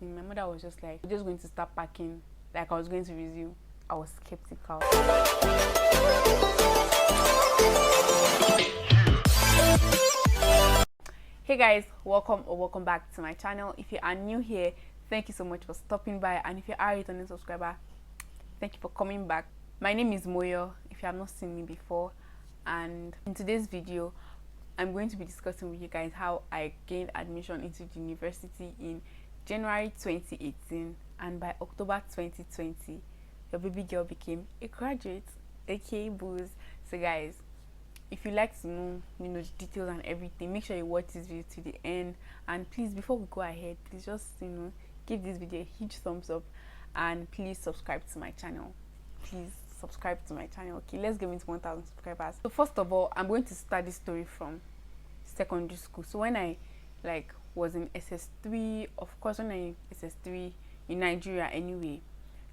everything, my mother was just like, we're just going to start packing, like I was going to resume. I was skeptical. Hey guys, welcome back to my channel. If you are new here, thank you so much for stopping by, and if you are a returning subscriber, thank you for coming back. My name is Moyo, if you have not seen me before, and in today's video I'm going to be discussing with you guys how I gained admission into the university in January 2018, and by October 2020 your baby girl became a graduate. Okay, booze. So guys, if you like to know the details and everything, make sure you watch this video to the end. And please, before we go ahead, please just give this video a huge thumbs up, and please subscribe to my channel. Please subscribe to my channel. Okay, let's get into 1,000 subscribers. So first of all, I'm going to start this story from secondary school. So when I was in SS3, of course, when I SS3 in Nigeria anyway,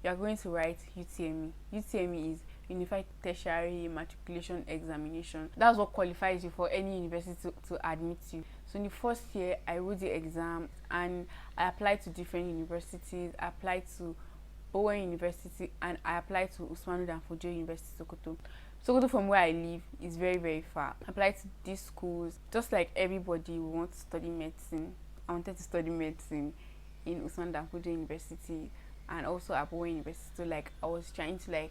you are going to write UTME. UTME is Unified Tertiary Matriculation Examination. That's what qualifies you for any university to admit you. So in the first year, I wrote the exam and I applied to different universities. I applied to Owen University and I applied to Usmanu Danfodio University, Sokoto. Sokoto, from where I live, is very, very far. I applied to these schools. Just like everybody who wants to study medicine, I wanted to study medicine in Usmanu Danfodio University and also at Owen University. So I was trying to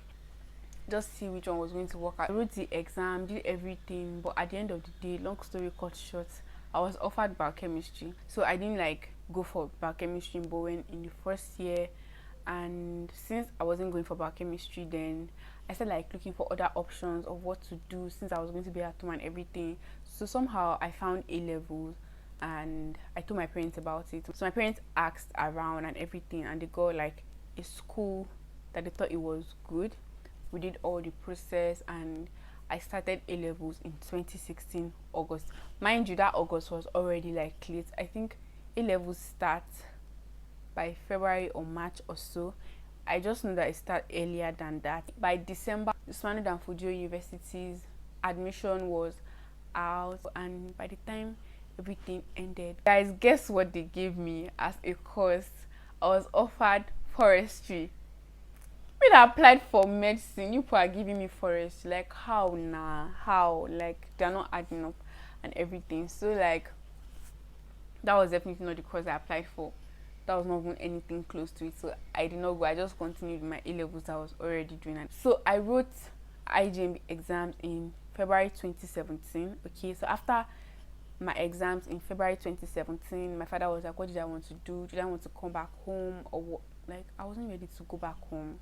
just see which one was going to work out. I wrote the exam, did everything, but at the end of the day, long story cut short, I was offered biochemistry. So I didn't go for biochemistry in Bowen in the first year. And since I wasn't going for biochemistry, then I started looking for other options of what to do since I was going to be at home and everything. So somehow I found A levels and I told my parents about it. So my parents asked around and everything, and they got a school that they thought it was good. We did all the process and I started A levels in 2016 August. Mind you, that August was already late. I think A levels start by February or March or so. I just know that it started earlier than that. By December, Usmanu Danfodio University's admission was out, and by the time everything ended, guys, guess what they gave me as a course? I was offered forestry. When I applied for medicine, you people are giving me forestry. How nah? How? They're not adding up and everything. So that was definitely not the course I applied for. That was not even anything close to it, so I did not go. I just continued my A levels that I was already doing. So I wrote IJMB exams in February 2017. Okay, so after my exams in February 2017, my father was like, what did I want to do? Did I want to come back home or what? I wasn't ready to go back home.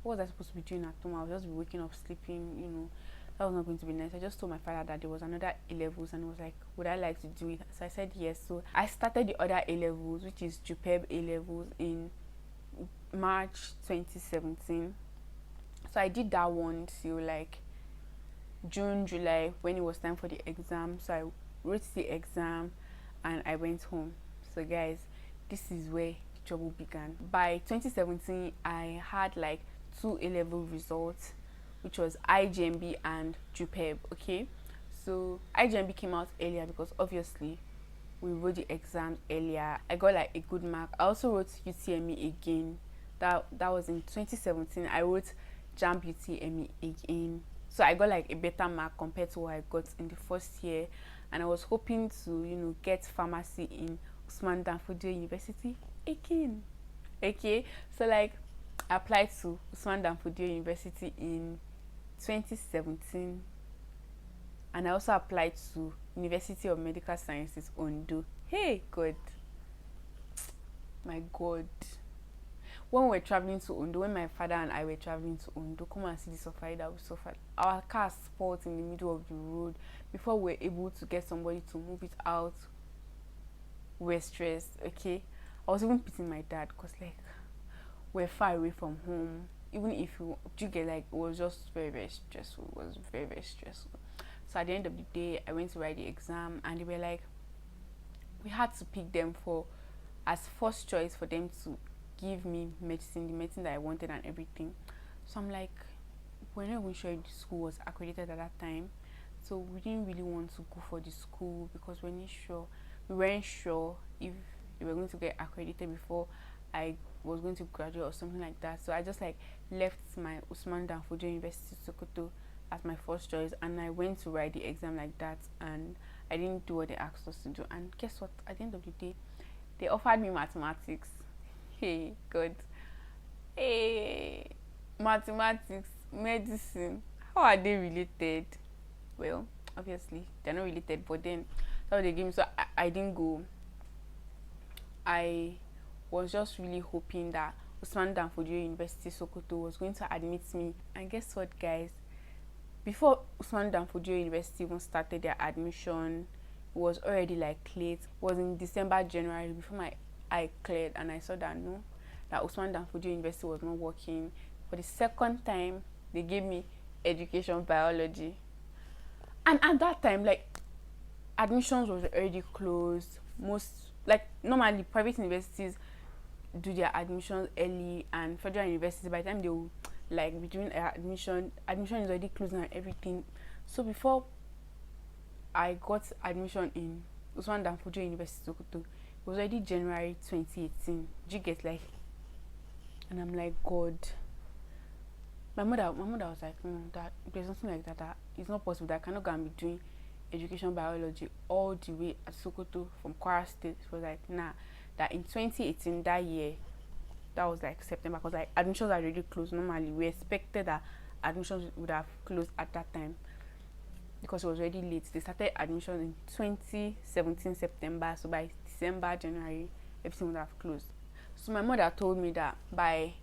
What was I supposed to be doing at home? I was just waking up, sleeping, that was not going to be nice. I just told my father that there was another A levels and he was like, would I like to do it? So I said yes. So I started the other A levels, which is Jupeb Alevel, in March 2017. So I did that one till June, July, when it was time for the exam. So I wrote the exam and I went home. So guys, this is where the trouble began. By 2017, I had 2 A level results, which was IJMB and JUPEB. Okay, so IJMB came out earlier because obviously we wrote the exam earlier. I got a good mark. I also wrote UTME again. That was in 2017. I wrote JAMB UTME again, so I got a better mark compared to what I got in the first year. And I was hoping to get pharmacy in Usmanu Danfodio University again. Okay, so I applied to Usmanu Danfodio University in 2017, and I also applied to University of Medical Sciences Ondo. Hey God, my God, when we were traveling to Ondo, when my father and I were traveling to Ondo, come and see the suffering that we suffered. Our car spoiled in the middle of the road. Before we were able to get somebody to move it out, we were stressed. Okay, I was even pitying my dad because we're far away from home. Even if you get it was just very, very stressful. It was very, very stressful. So at the end of the day, I went to write the exam and they were we had to pick them for as first choice for them to give me medicine, the medicine that I wanted and everything. So I'm we're not even sure if the school was accredited at that time. So we didn't really want to go for the school because we weren't sure if they were going to get accredited before I was going to graduate or something like that. So I just like left my Usman Danfodio University Sokoto as my first choice, and I went to write the exam like that, and I didn't do what they asked us to do. And guess what? At the end of the day, they offered me mathematics. Hey God. Hey, mathematics, medicine, how are they related? Well, obviously they're not related, but then that's what they gave me. So I didn't go. I was just really hoping that Usman Danfodio University Sokoto was going to admit me. And guess what, guys? Before Usman Danfodio University even started their admission, it was already like late. It was in December, January, before my eye cleared, and I saw that no, that Usman Danfodio University was not working. For the second time, they gave me education biology. And at that time, like, admissions was already closed. Most, like, normally private universities do their admissions early, and federal universities, by the time they will like be doing admission is already closing and everything. So before I got admission in Usman Danfodio University Sokoto, it was already January 2018. Do you get, like? And I'm like, God. My mother was like, no, that there's something like that it's not possible, that I cannot go and be doing education biology all the way at Sokoto from Kwara State. It was like, nah, that in 2018, that year, that was like September, because like admissions are already closed. Normally we expected that admissions would have closed at that time because it was already late. They started admissions in 2017 September, so by December, January, everything would have closed. So my mother told me that by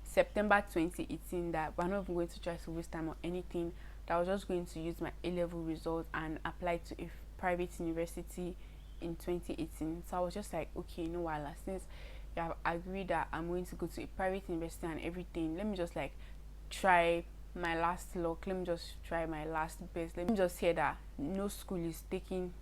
September 2018 that we're not even going to try to waste time on anything, that I was just going to use my A-level results and apply to a private university in 2018. So I was just like, okay, no while since you have agreed that I'm going to go to a private university and everything, let me just like try my last luck, let me just try my last best. Let me just hear that no school is taking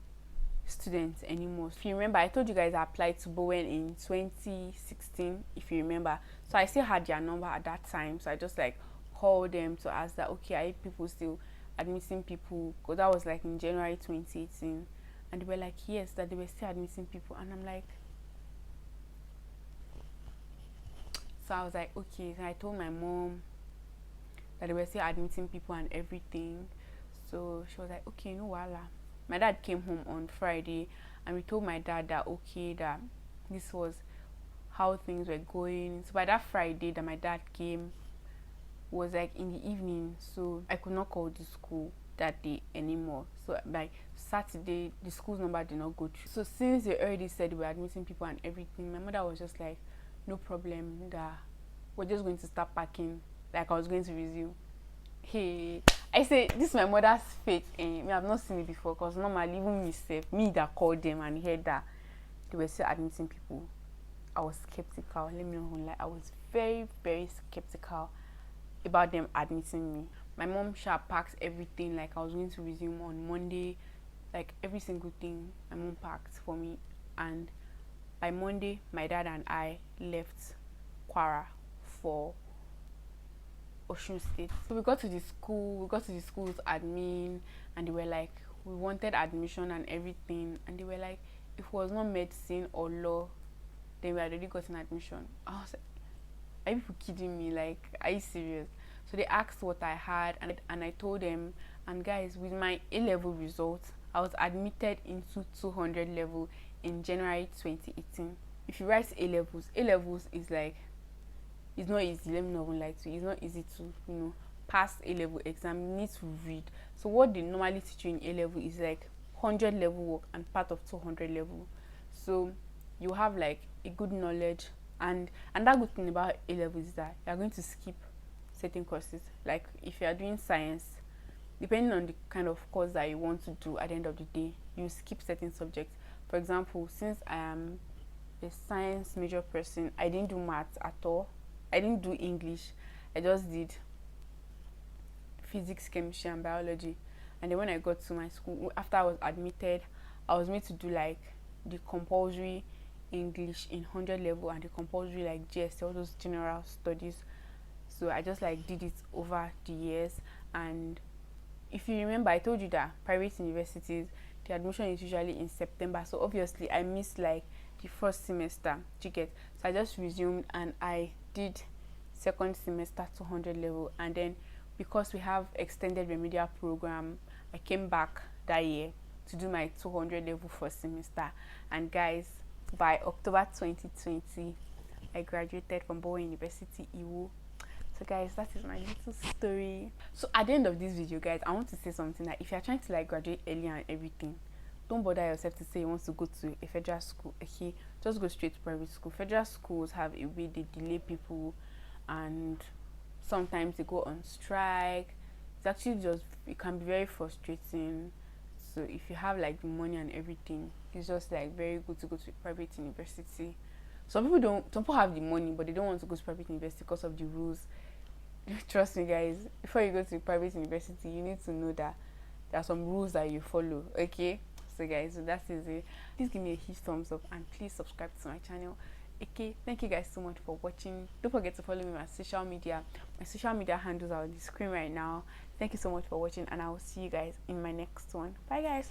students anymore. If you remember, I told you guys I applied to Bowen in 2016, if you remember. So I still had their number at that time, so I just like called them to ask that, okay, are people still admitting people? Because that was like in January 2018, and they were like, yes, that they were still admitting people. And I'm like, so I was like, okay. So I told my mom that they were still admitting people and everything. So she was like, okay, no wala. My dad came home on Friday, and we told my dad that, okay, that this was how things were going. So by that Friday that my dad came was like in the evening, so I could not call the school that day anymore. So by Saturday, the school's number did not go through. So since they already said we were admitting people and everything, my mother was just like, no problem, that we're just going to start packing, like I was going to resume. Hey, I say this is my mother's faith in me. I've not seen it before, because normally even me that called them and heard that they were still admitting people, I was skeptical. Let me not lie, I was very, very skeptical about them admitting me. My mom packed everything, like I was going to resume on Monday, like every single thing my mom packed for me. And by Monday, my dad and I left Kwara for Osun State. So we got to the school's admin, and they were like, we wanted admission and everything, and they were like, if it was not medicine or law, then we had already gotten admission. I was like, are you kidding me? Like, are you serious? So they asked what I had, and I told them, and guys, with my A-level results, I was admitted into 200 level in January 2018. If you write A-levels is like, it's not easy. Let me not even lie to you. It's not easy to, pass A-level exam. You need to read. So what they normally teach you in A-level is like 100 level work and part of 200 level. So you have like a good knowledge, and that good thing about A-level is that you're going to skip certain courses. Like if you are doing science, depending on the kind of course that you want to do, at the end of the day, you skip certain subjects. For example, since I am a science major person, I didn't do maths at all. I didn't do English. I just did physics, chemistry, and biology. And then when I got to my school, after I was admitted, I was made to do like the compulsory English in 100 level and the compulsory like GS, all those general studies. So I just like did it over the years. And if you remember, I told you that private universities, the admission is usually in September. So obviously I missed like the first semester. Do you get? So I just resumed and I did second semester 200 level, and then because we have extended remedial program, I came back that year to do my 200 level first semester. And guys, by October 2020, I graduated from Moyo University, Iwo. So guys, that is my little story. So at the end of this video, guys, I want to say something that if you're trying to like graduate early and everything, don't bother yourself to say you want to go to a federal school. Okay, just go straight to private school. Federal schools have a way they delay people, and sometimes they go on strike. It's actually just, it can be very frustrating. So if you have like the money and everything, it's just like very good to go to a private university. Some people have the money, but they don't want to go to private university because of the rules. Trust me, guys, before you go to a private university, you need to know that there are some rules that you follow. Okay, so guys, so that is it. Please give me a huge thumbs up and please subscribe to my channel. Okay, thank you guys so much for watching. Don't forget to follow me on my social media. My social media handles are on the screen right now. Thank you so much for watching, and I will see you guys in my next one. Bye guys.